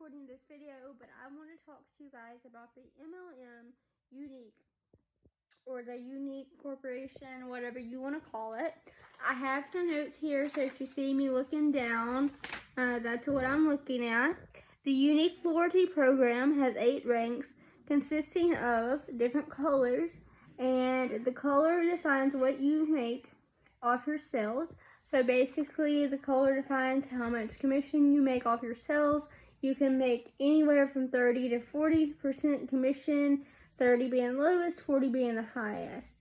recording this video, but I want to talk to you guys about the MLM younique, or the younique corporation, whatever you want to call it. I have some notes here, so if you see me looking down, that's what I'm looking at. The younique loyalty program has 8 ranks consisting of different colors, and the color defines what you make off your sales. So basically, the color defines how much commission you make off your sales. You can make anywhere from 30 to 40% commission, 30 being lowest, 40 being the highest.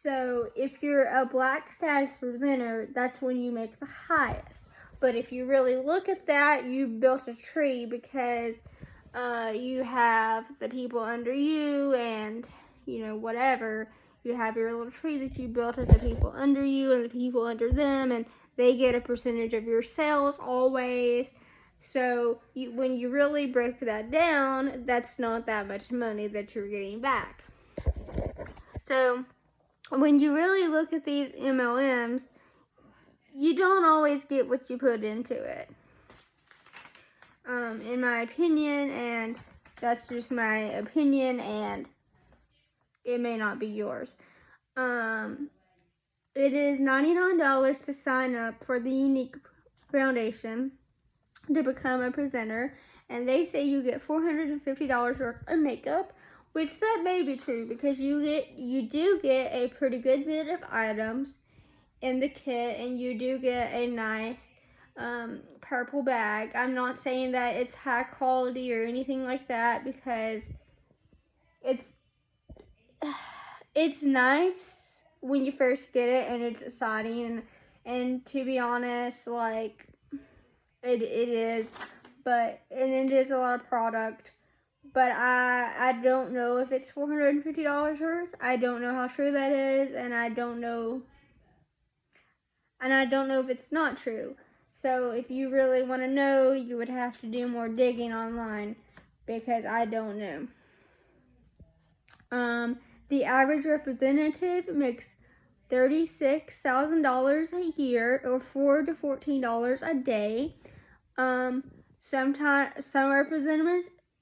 So if you're a black status presenter, that's when you make the highest. But if you really look at that, you built a tree because you have the people under you and, whatever. You have your little tree that you built with the people under you and the people under them, and they get a percentage of your sales always. So when you really break that down, that's not that much money that you're getting back. So when you really look at these MLMs, you don't always get what you put into it. In my opinion, and that's just my opinion, and it may not be yours. It is $99 to sign up for the younique foundation to become a presenter, and they say you get $450 worth of makeup, which that may be true because you do get a pretty good bit of items in the kit, and you do get a nice purple bag. I'm not saying that it's high quality or anything like that because it's nice when you first get it, and it's exciting, and to be honest, like it is, and it is a lot of product. But I don't know if it's $450 worth. I don't know how true that is, and I don't know if it's not true. So if you really want to know, you would have to do more digging online because I don't know. The average representative makes $36,000 a year, or $4 to $14 a day. Sometimes some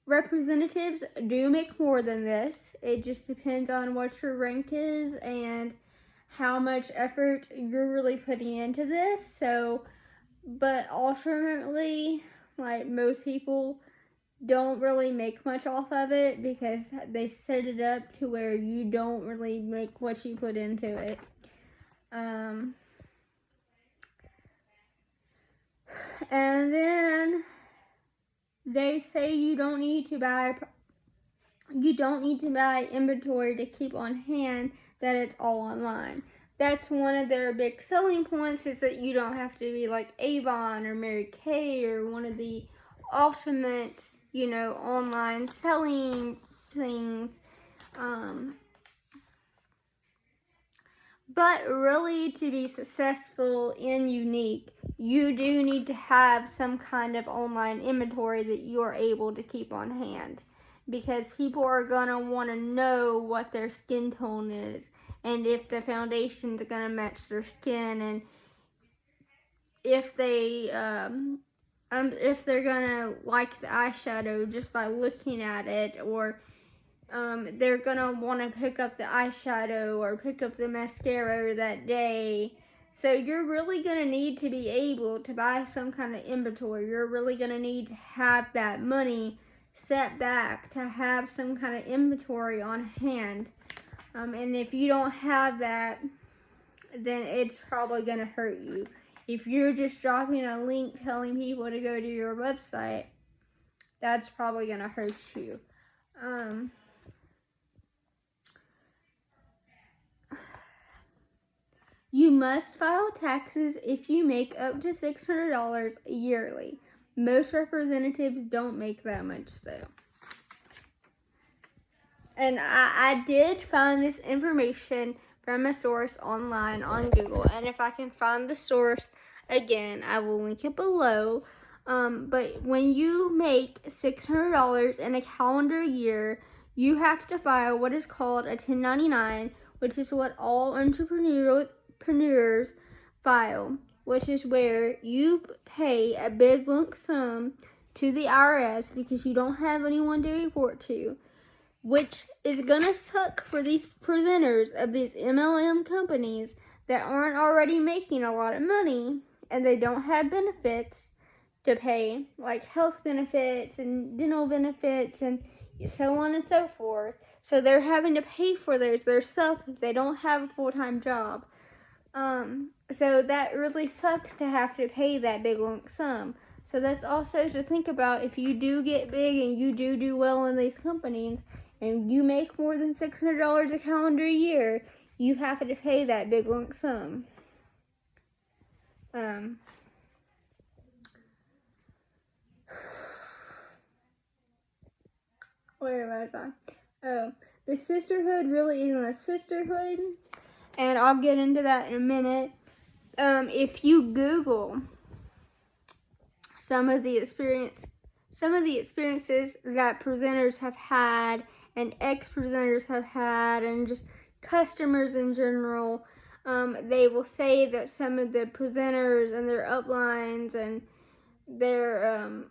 representatives do make more than this. It just depends on what your rank is and how much effort you're really putting into this. So, but ultimately, like, most people don't really make much off of it because they set it up to where you don't really make what you put into it. And then they say you don't need to buy inventory to keep on hand, that it's all online. That's one of their big selling points, is that you don't have to be like Avon or Mary Kay or one of the ultimate, online selling things. But really, to be successful in younique, you do need to have some kind of online inventory that you are able to keep on hand, because people are going to want to know what their skin tone is, and if the foundations are going to match their skin, and if they're gonna like the eyeshadow just by looking at it, or they're gonna want to pick up the eyeshadow or pick up the mascara that day. So you're really gonna need to be able to buy some kind of inventory. You're really gonna need to have that money set back to have some kind of inventory on hand. And if you don't have that, then it's probably gonna hurt you. If you're just dropping a link telling people to go to your website, that's probably going to hurt you. You must file taxes if you make up to $600 yearly. Most representatives don't make that much, though. And I did find this information from a source online on Google, and if I can find the source again, I will link it below. But when you make $600 in a calendar year, you have to file what is called a 1099, which is what all entrepreneurs file. which is where you pay a big lump sum to the IRS because you don't have anyone to report to, which is gonna suck for these presenters of these MLM companies that aren't already making a lot of money and they don't have benefits to pay, like health benefits and dental benefits and so on and so forth. So they're having to pay for their stuff if they don't have a full-time job. So that really sucks to have to pay that big lump sum. So that's also to think about if you do get big and you do well in these companies and you make more than $600 a calendar year, you have to pay that big lump sum. Where was I? Oh, the sisterhood really isn't a sisterhood, and I'll get into that in a minute. If you Google some of the experiences that presenters have had and ex-presenters have had and just customers in general, they will say that some of the presenters and their uplines and their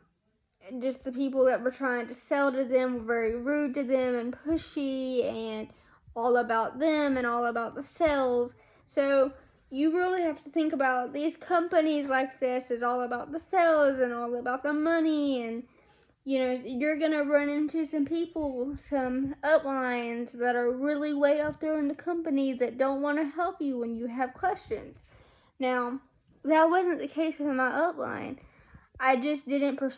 just the people that were trying to sell to them were very rude to them and pushy and all about them and all about the sales. So you really have to think about these companies like this is all about the sales and all about the money, and you know, you're gonna run into some people, some uplines that are really way up there in the company that don't want to help you when you have questions. Now, that wasn't the case with my upline. I just didn't go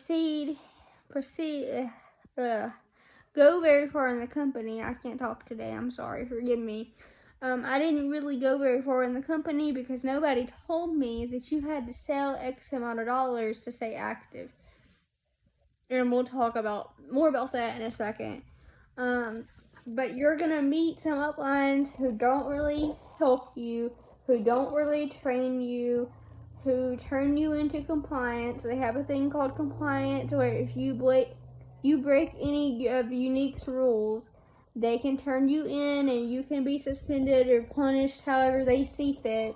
very far in the company. I can't talk today, I'm sorry, forgive me. I didn't really go very far in the company because nobody told me that you had to sell X amount of dollars to stay active. And we'll talk more about that in a second. But you're gonna meet some uplines who don't really help you, who don't really train you, who turn you into compliance. They have a thing called compliance where if you break any of younique's rules, they can turn you in and you can be suspended or punished however they see fit.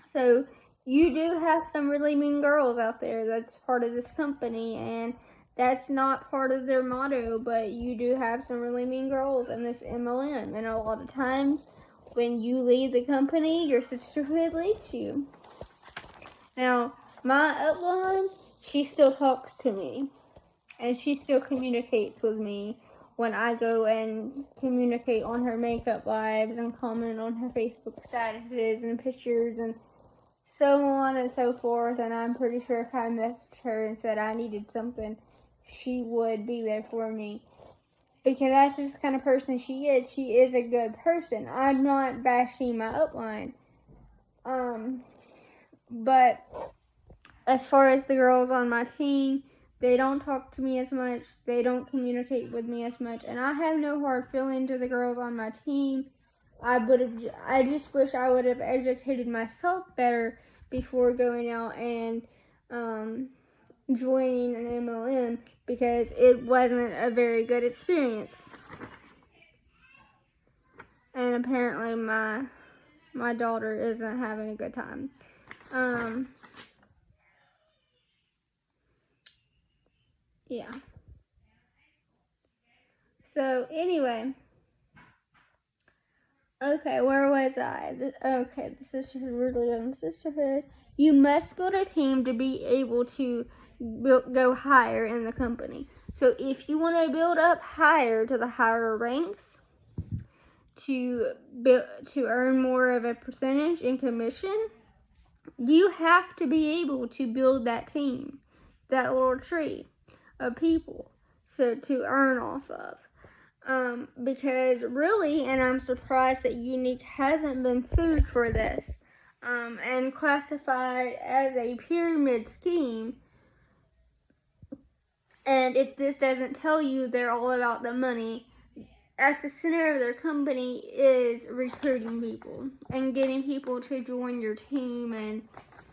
So you do have some really mean girls out there that's part of this company, and that's not part of their motto, but you do have some really mean girls in this MLM, and a lot of times when you leave the company, your sisterhood leaves you. Now, my upline, she still talks to me, and she still communicates with me when I go and communicate on her makeup lives and comment on her Facebook statuses and pictures and so on and so forth. And I'm pretty sure if I messaged her and said I needed something, she would be there for me. Because that's just the kind of person she is. She is a good person. I'm not bashing my upline. But as far as the girls on my team, they don't talk to me as much. They don't communicate with me as much. And I have no hard feelings to the girls on my team. I just wish I would have educated myself better before going out and joining an MLM, because it wasn't a very good experience. And apparently my daughter isn't having a good time. Yeah. So anyway, okay, where was I? The sisterhood, really on sisterhood. You must build a team to be able to go higher in the company. So if you want to build up higher to the higher ranks, to earn more of a percentage in commission, you have to be able to build that team, that little tree of people, so to earn off of. Because really, and I'm surprised that younique hasn't been sued for this, and classified as a pyramid scheme. And if this doesn't tell you they're all about the money, at the center of their company is recruiting people and getting people to join your team, and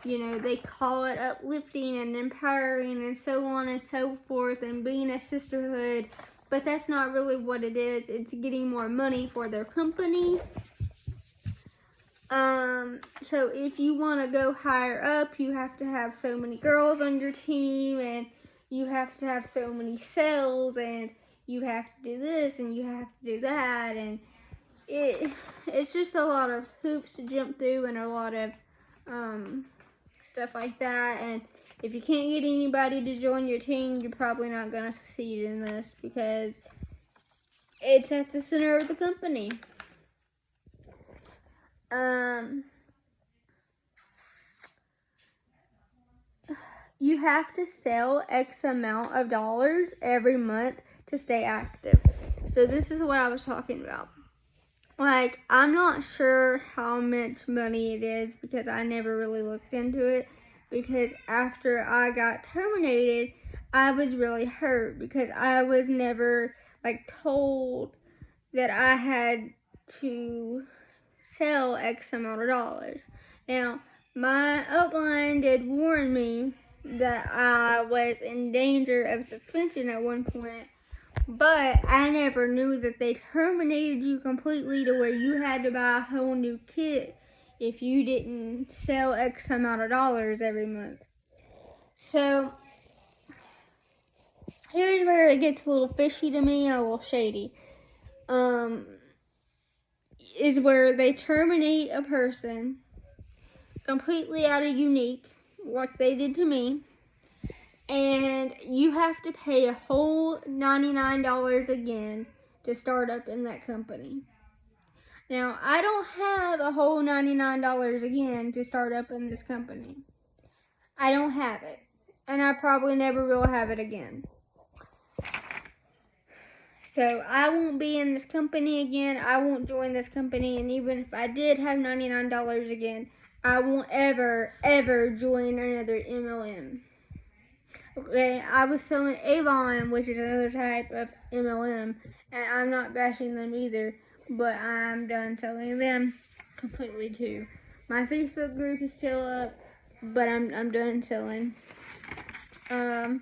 you know, they call it uplifting and empowering and so on and so forth and being a sisterhood, but that's not really what it is. It's getting more money for their company. So if you want to go higher up, you have to have so many girls on your team, and you have to have so many sales, and you have to do this, and you have to do that, and it's just a lot of hoops to jump through, and a lot of stuff like that. And if you can't get anybody to join your team, you're probably not going to succeed in this, because it's at the center of the company. You have to sell X amount of dollars every month to stay active. So this is what I was talking about. Like, I'm not sure how much money it is, because I never really looked into it, because after I got terminated, I was really hurt, because I was never told that I had to sell X amount of dollars. Now, my upline did warn me that I was in danger of suspension at one point, but I never knew that they terminated you completely to where you had to buy a whole new kit if you didn't sell X amount of dollars every month. So here's where it gets a little fishy to me and a little shady. Is where they terminate a person completely out of younique, like they did to me, and you have to pay a whole $99 again to start up in that company. Now, I don't have a whole $99 again to start up in this company. I don't have it, and I probably never will have it again. So I won't be in this company again. I won't join this company, and even if I did have $99 again, I won't ever join another MLM. Okay, I was selling Avon, which is another type of MLM, and I'm not bashing them either, but I'm done selling them completely too. My Facebook group is still up, but I'm done selling. I'm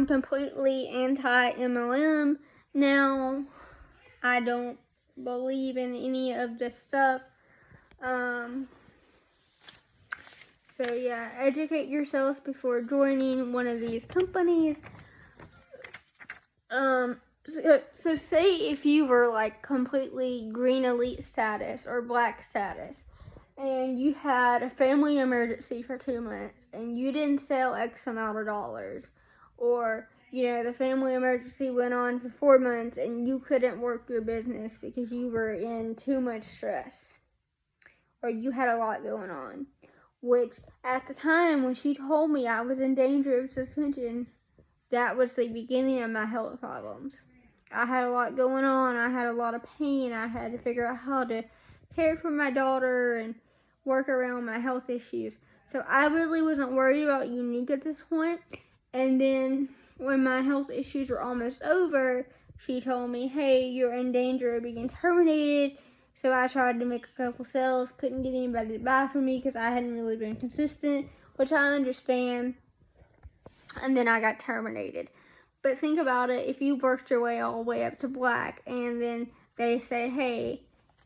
completely anti-MLM now. I don't believe in any of this stuff. So yeah, educate yourselves before joining one of these companies. So say if you were completely green elite status or black status, and you had a family emergency for 2 months, and you didn't sell X amount of dollars, or the family emergency went on for 4 months and you couldn't work your business because you were in too much stress, or you had a lot going on, which at the time when she told me I was in danger of suspension, that was the beginning of my health problems. I had a lot going on. I had a lot of pain. I had to figure out how to care for my daughter and work around my health issues. So I really wasn't worried about younique at this point. And then when my health issues were almost over, she told me, hey, you're in danger of being terminated. So I tried to make a couple sales, couldn't get anybody to buy from me because I hadn't really been consistent, which I understand. And then I got terminated. But think about it, if you worked your way all the way up to black, and then they say, hey,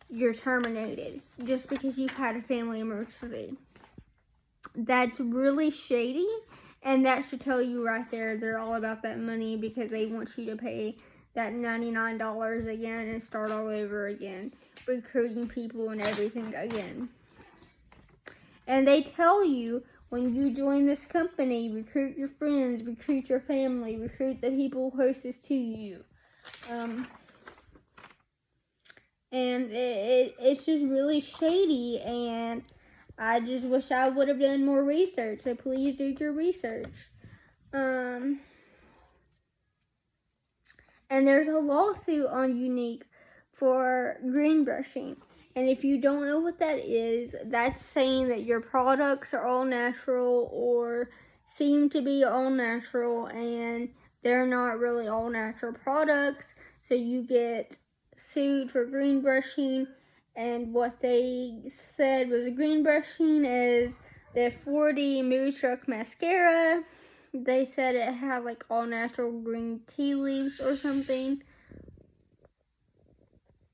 you're terminated just because you had a family emergency. That's really shady, and that should tell you right there they're all about that money, because they want you to pay that $99 again and start all over again, recruiting people and everything again. And they tell you, when you join this company, recruit your friends, recruit your family, recruit the people closest to you. And it's just really shady, and I just wish I would have done more research, so please do your research. And there's a lawsuit on younique for green brushing. And if you don't know what that is, that's saying that your products are all natural or seem to be all natural, and they're not really all natural products. So you get sued for green brushing. And what they said was green brushing is the 4D Mood Struck mascara. They said it had all natural green tea leaves or something.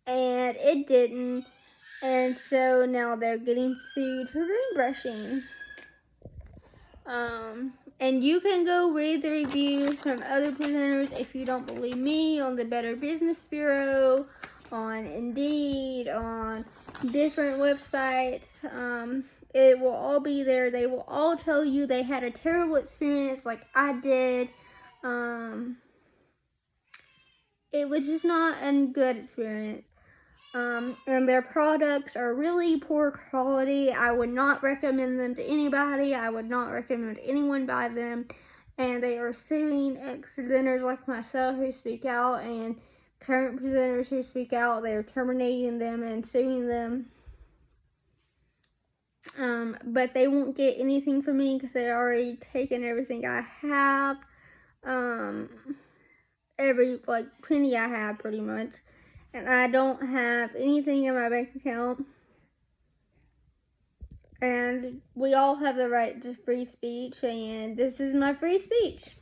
and it didn't. And so now they're getting sued for greenbrushing. And you can go read the reviews from other presenters if you don't believe me on the Better Business Bureau, on Indeed, on different websites. It will all be there. They will all tell you they had a terrible experience like I did. It was just not a good experience. And their products are really poor quality. I would not recommend them to anybody. I would not recommend anyone buy them. And they are suing ex-presenters like myself who speak out, and current presenters who speak out. They are terminating them and suing them. But they won't get anything from me because they've already taken everything I have. Every penny I have, pretty much. And I don't have anything in my bank account. And we all have the right to free speech, and this is my free speech.